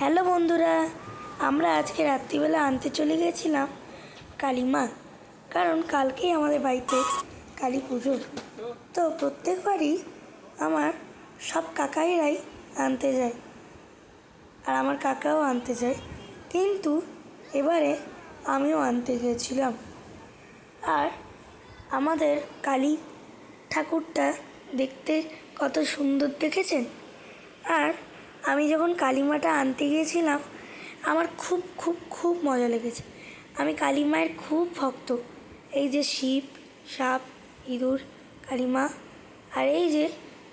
Hello বন্ধুরা, আমরা আজকে রাত্রিবেলা আনতে চলে গেছিলাম কালী মা। কারণ কালকেই আমাদের বাড়িতে কালী পুজো। তো প্রত্যেকবারই আমার সব কাকাইরাই আনতে যায়, আর আমার কাকাও আনতে যায়, কিন্তু এবারে আমিও আনতে গিয়েছিলাম। আর আমাদের কালী ঠাকুরটা দেখতে কত সুন্দর দেখেছেন। আর আমি যখন কালীমাটা আনতে গিয়েছিলাম আমার খুব খুব খুব মজা লেগেছে। আমি কালী মায়ের খুব ভক্ত। এই যে শিব, সাপ, ইঁদুর, কালীমা। আর এই যে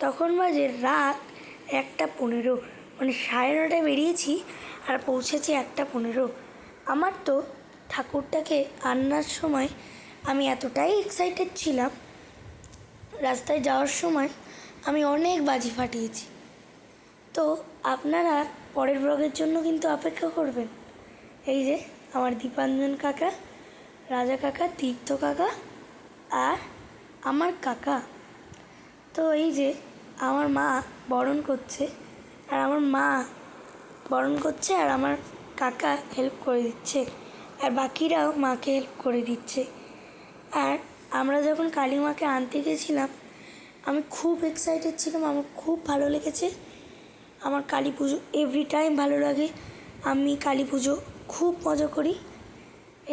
তখন বাজে রাত 1:15, মানে 9:30টায় বেরিয়েছি আর পৌঁছেছি 1:15। আমার তো ঠাকুরটাকে আনার সময় আমি এতটাই এক্সাইটেড ছিলাম, রাস্তায় যাওয়ার সময় আমি অনেক বাজি ফাটিয়েছি। তো আপনারা পরের ব্লগের জন্য কিন্তু অপেক্ষা করবেন। এই যে আমার দীপাঞ্জন কাকা, রাজা কাকা, তীর্থ কাকা আর আমার কাকা। তো এই যে আমার মা বরণ করছে, আর আমার মা বরণ করছে আর আমার কাকা হেল্প করে দিচ্ছে, আর বাকিরাও মাকে হেল্প করে দিচ্ছে। আর আমরা যখন কালী মাকে আনতে গেছিলাম আমি খুব এক্সাইটেড ছিলাম, আমার খুব ভালো লেগেছে। আমার কালী পুজো এভরি টাইম ভালো লাগে, আমি কালী পুজো খুব মজা করি।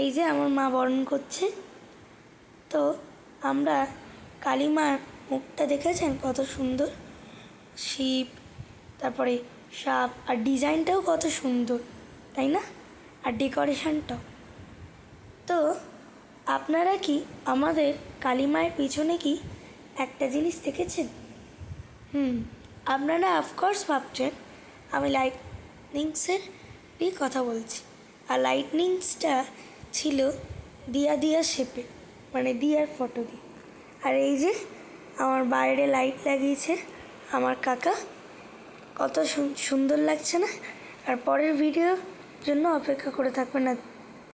এই যে আমার মা বরণ করছে। তো আমরা কালী মার মুখটা দেখেছেন কত সুন্দর, শিব, তারপরে সাপ, আর ডিজাইনটাও কত সুন্দর, তাই না? আর ডেকোরেশনটাও। তো আপনারা কি আমাদের কালী মায়ের পিছনে কি একটা জিনিস দেখেছেন? আপনারা অফকোর্স ভাবছেন আমি লাইটনিংসেরই কথা বলছি। আর লাইটনিংসটা ছিল দিয়া শেপে, মানে দিয়ার ফটো দিয়ে। আর এই যে আমার বাইরে লাইট লাগিয়েছে আমার কাকা, কত সুন্দর লাগছে না? আর পরের ভিডিওর জন্য অপেক্ষা করে থাকবেন। না